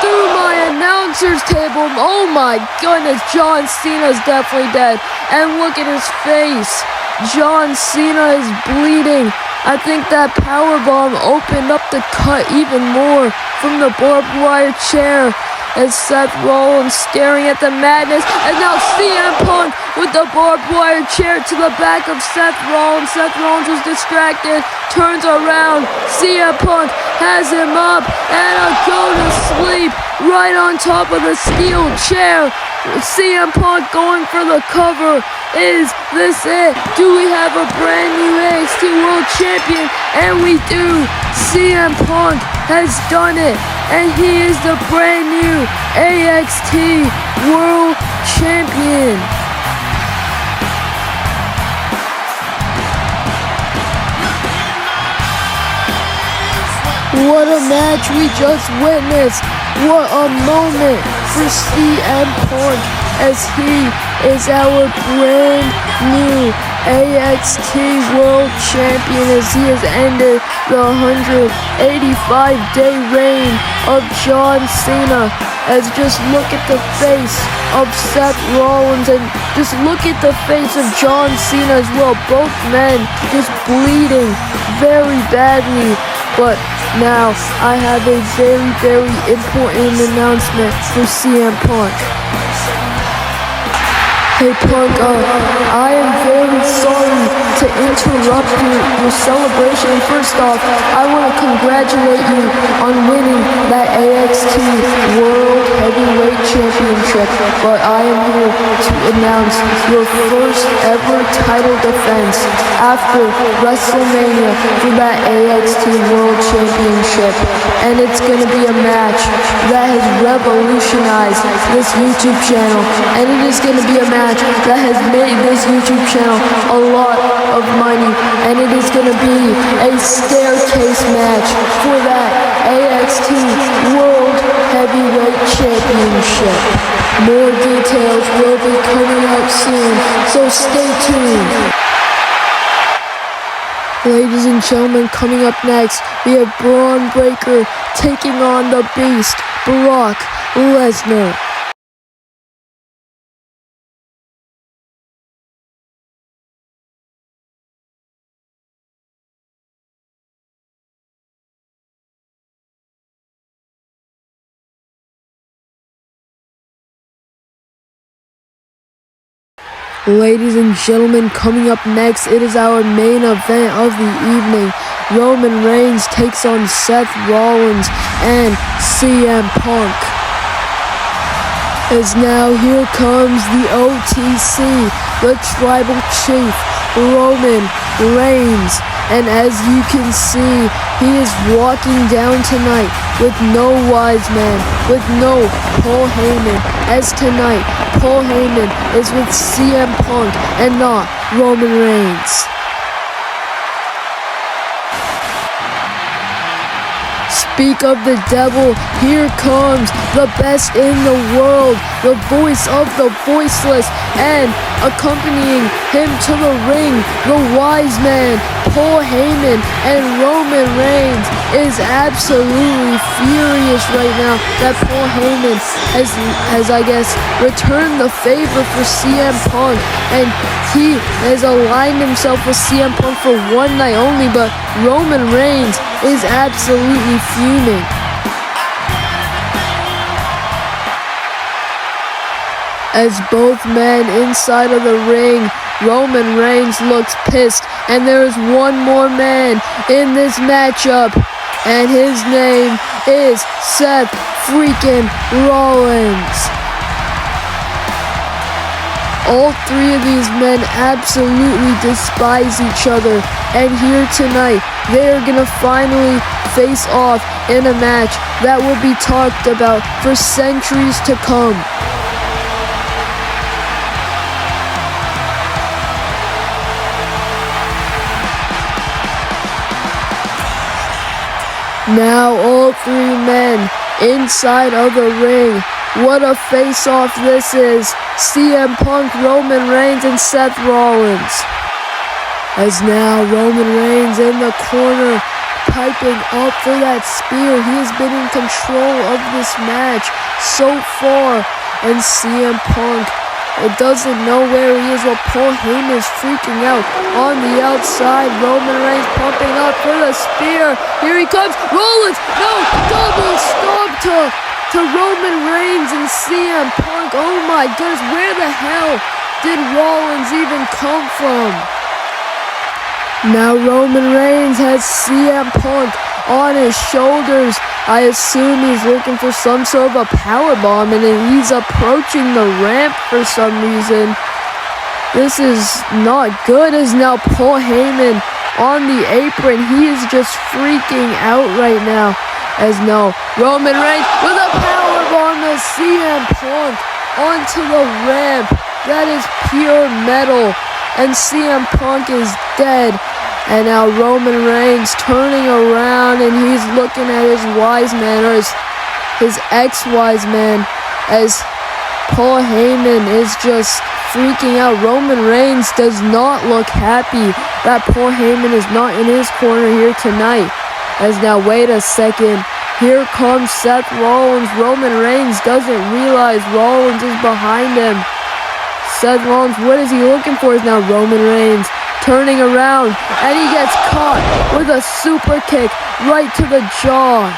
through my announcer's table. Oh my goodness, John Cena's definitely dead. And look at his face. John Cena is bleeding. I think that powerbomb opened up the cut even more from the barbed wire chair. As Seth Rollins staring at the madness, and now CM Punk with the barbed wire chair to the back of Seth Rollins. Seth Rollins was distracted, turns around, CM Punk has him up, and a go to sleep right on top of the steel chair. CM Punk going for the cover. Is this it? Do we have a brand new AXT World Champion? And we do. CM Punk has done it, and he is the brand new AXT World Champion. What a match we just witnessed. What a moment for CM Punk as he is our brand new AXT World Champion, as he has ended the 185-day reign of John Cena. As just look at the face of Seth Rollins and just look at the face of John Cena as well. Both men just bleeding very badly. But now I have a very, very important announcement for CM Punk. Hey Punk, I am very sorry to interrupt your celebration. First off, I want to congratulate you on winning that AXT World Heavyweight Championship. But I am here to announce your first ever title defense after WrestleMania for that AXT World Championship. And it's going to be a match that has revolutionized this YouTube channel. And it is going to be a match that has made this YouTube channel a lot of money, and it is going to be a staircase match for that AXT World Heavyweight Championship. More details will be coming out soon, so stay tuned. Ladies and gentlemen, coming up next, we have Braun Breaker taking on the Beast, Brock Lesnar. Ladies and gentlemen, coming up next, it is our main event of the evening. Roman Reigns takes on Seth Rollins and CM Punk. As now here comes the OTC, the Tribal Chief, Roman Reigns. And as you can see, he is walking down tonight with no wise man, with no Paul Heyman. As tonight, Paul Heyman is with CM Punk and not Roman Reigns. Speak of the devil, here comes the best in the world, the voice of the voiceless, and accompanying him to the ring, the wise man, Paul Heyman, and Roman Reigns is absolutely furious right now that Paul Heyman has I guess, returned the favor for CM Punk, and he has aligned himself with CM Punk for one night only, but Roman Reigns is absolutely fuming. As both men inside of the ring, Roman Reigns looks pissed, and there is one more man in this matchup, and his name is Seth freaking Rollins. All three of these men absolutely despise each other, and here tonight, they are gonna finally face off in a match that will be talked about for centuries to come. Now all three men inside of the ring. What a face-off this is. CM Punk, Roman Reigns, and Seth Rollins. As now Roman Reigns in the corner, piping up for that spear. He has been in control of this match so far. And CM Punk, it doesn't know where he is while Paul Heyman is freaking out on the outside. Roman Reigns pumping up for the spear. Here he comes. Rollins, no, double stomp to Roman Reigns and CM Punk. Oh my goodness, where the hell did Rollins even come from? Now Roman Reigns has CM Punk on his shoulders. I assume he's looking for some sort of a powerbomb, and then he's approaching the ramp for some reason. This is not good, as now Paul Heyman on the apron. He is just freaking out right now. As now Roman Reigns with a powerbomb to CM Punk onto the ramp. That is pure metal. And CM Punk is dead. And now Roman Reigns turning around, and he's looking at his wise man, or his ex-wise man, as Paul Heyman is just freaking out. Roman Reigns does not look happy that Paul Heyman is not in his corner here tonight. As now, wait a second, here comes Seth Rollins. Roman Reigns doesn't realize Rollins is behind him. Seth Rollins, what is he looking for? Is now Roman Reigns turning around, and he gets caught with a super kick right to the jaw.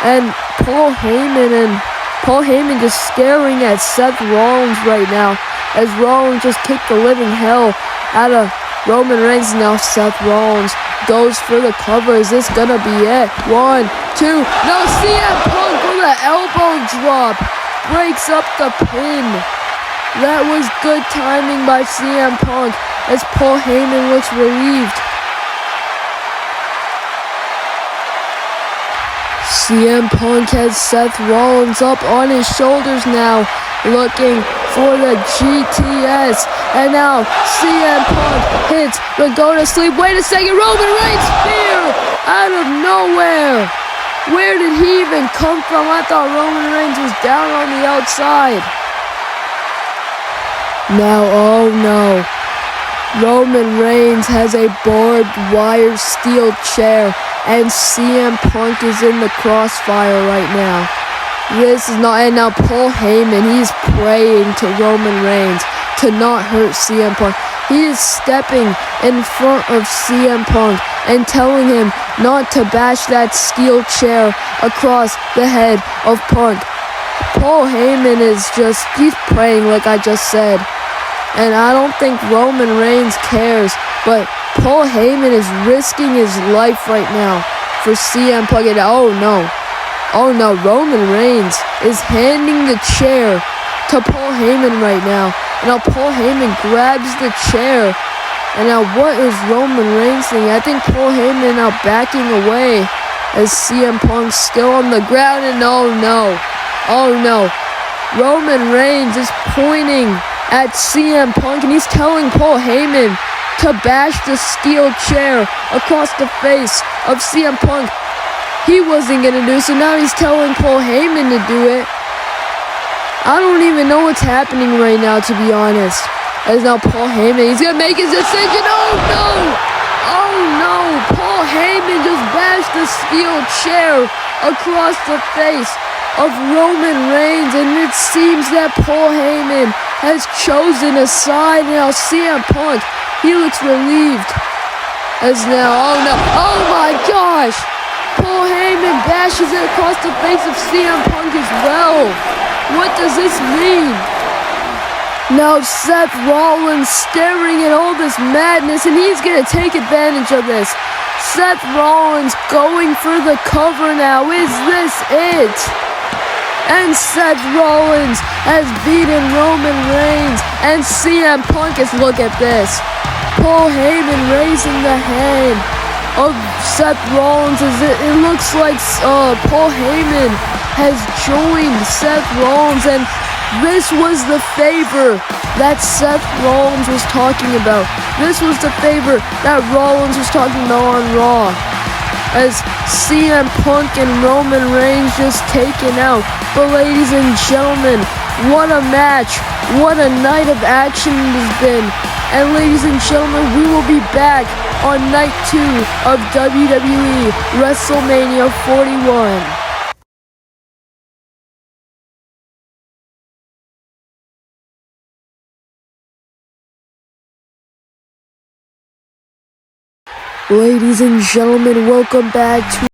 And Paul Heyman just staring at Seth Rollins right now, as Rollins just kicked the living hell out of Roman Reigns. Now Seth Rollins goes for the cover. Is this gonna be it? 1, 2, no, CM Punk with an elbow drop breaks up the pin. That was good timing by CM Punk, as Paul Heyman looks relieved. CM Punk has Seth Rollins up on his shoulders now, looking for the GTS. And now CM Punk hits the go to sleep. Wait a second, Roman Reigns spear out of nowhere. Where did he even come from? I thought Roman Reigns was down on the outside. Now, oh no. Roman Reigns has a barbed wire steel chair, and CM Punk is in the crossfire right now. This is not, and now Paul Heyman, he's praying to Roman Reigns to not hurt CM Punk. He is stepping in front of CM Punk and telling him not to bash that steel chair across the head of Punk. Paul Heyman is he's praying like I just said. And I don't think Roman Reigns cares, but Paul Heyman is risking his life right now for CM Punk. And oh no, Roman Reigns is handing the chair to Paul Heyman right now. And now Paul Heyman grabs the chair. And now what is Roman Reigns thinking? I think Paul Heyman now backing away as CM Punk's still on the ground. And oh no, Roman Reigns is pointing at CM Punk and he's telling Paul Heyman to bash the steel chair across the face of CM Punk. He wasn't going to do it, so now he's telling Paul Heyman to do it. I don't even know what's happening right now, to be honest. As now Paul Heyman, he's going to make his decision. Oh no, Paul Heyman just bashed the steel chair across the face of Roman Reigns, and it seems that Paul Heyman has chosen a side. Now CM Punk, he looks relieved. As now, oh my gosh, Paul Heyman bashes it across the face of CM Punk as well. What does this mean? Now Seth Rollins staring at all this madness, and he's going to take advantage of this. Seth Rollins going for the cover now. Is this it? And Seth Rollins has beaten Roman Reigns, and CM Punk is, look at this. Paul Heyman raising the hand of Seth Rollins as it looks like Paul Heyman has joined Seth Rollins, and this was the favor that Seth Rollins was talking about. This was the favor that Rollins was talking about on Raw. As CM Punk and Roman Reigns just taken out. But ladies and gentlemen, what a match. What a night of action it has been. And ladies and gentlemen, we will be back on night 2 of WWE WrestleMania 41. Ladies and gentlemen, welcome back to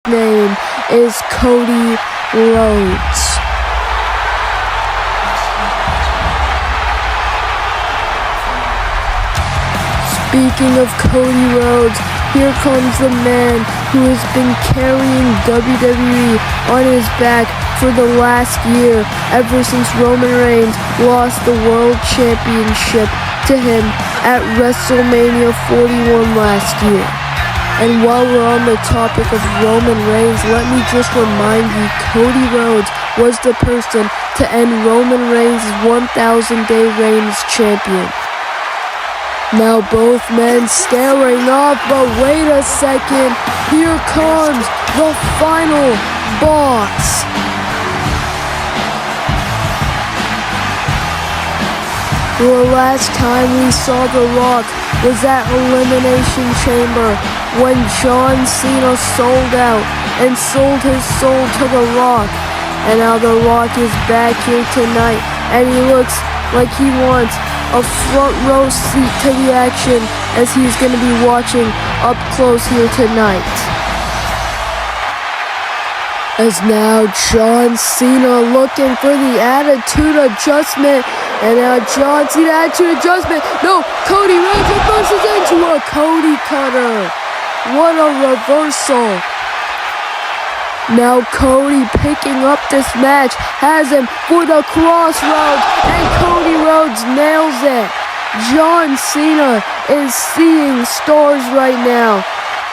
name is Cody Rhodes. Speaking of Cody Rhodes, here comes the man who has been carrying WWE on his back for the last year, ever since Roman Reigns lost the World Championship to him at WrestleMania 41 last year. And while we're on the topic of Roman Reigns, let me just remind you, Cody Rhodes was the person to end Roman Reigns' 1,000-day reign as champion. Now both men staring off, but wait a second, here comes the final boss. The last time we saw The Rock was at Elimination Chamber when John Cena sold out and sold his soul to The Rock. And now The Rock is back here tonight, and he looks like he wants a front row seat to the action as he's going to be watching up close here tonight. As now John Cena looking for the attitude adjustment. And now John Cena attitude adjustment. No, Cody Rhodes reverses into a Cody cutter. What a reversal. Now Cody picking up this match, has him for the crossroads, and Cody Rhodes nails it. John Cena is seeing stars right now.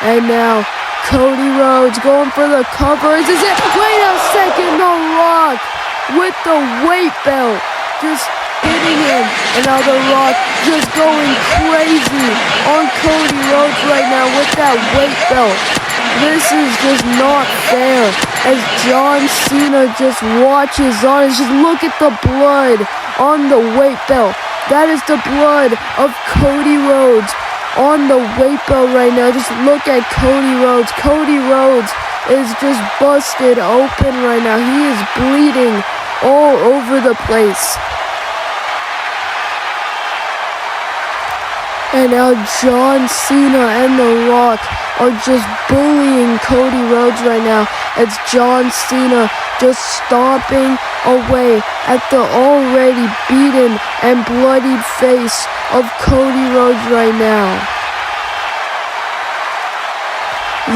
And now Cody Rhodes going for the cover. Is this it? Wait a second, The Rock with the weight belt just hitting him. And now The Rock just going crazy on Cody Rhodes right now with that weight belt. This is just not fair. as John Cena just watches on. Just look at the blood on the weight belt. That is the blood of Cody Rhodes on the weight belt right now. Just look at Cody Rhodes. Cody Rhodes is just busted open right now. He is bleeding all over the place. And now John Cena and The Rock are just bullying Cody Rhodes right now. It's John Cena just stomping away at the already beaten and bloodied face of Cody Rhodes right now.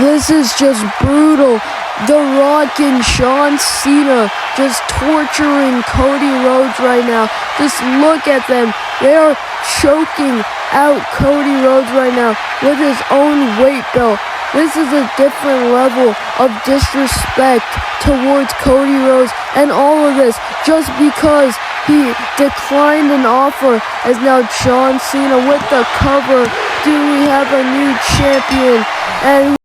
This is just brutal. The Rock and John Cena just torturing Cody Rhodes right now. Just look at them. They are choking out Cody Rhodes right now with his own weight belt. This is a different level of disrespect towards Cody Rhodes, and all of this just because he declined an offer. As now John Cena with the cover. Do we have a new champion? And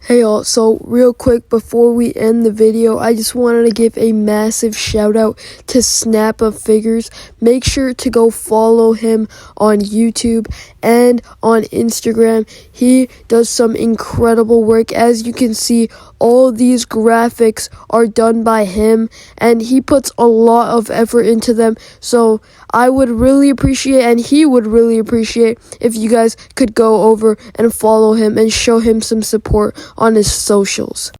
hey y'all, so real quick before we end the video, I just wanted to give a massive shout out to Snappa Figures. Make sure to go follow him on YouTube and on Instagram. He does some incredible work. As you can see, all these graphics are done by him, and he puts a lot of effort into them. So I would really appreciate, and he would really appreciate, if you guys could go over and follow him and show him some support on his socials.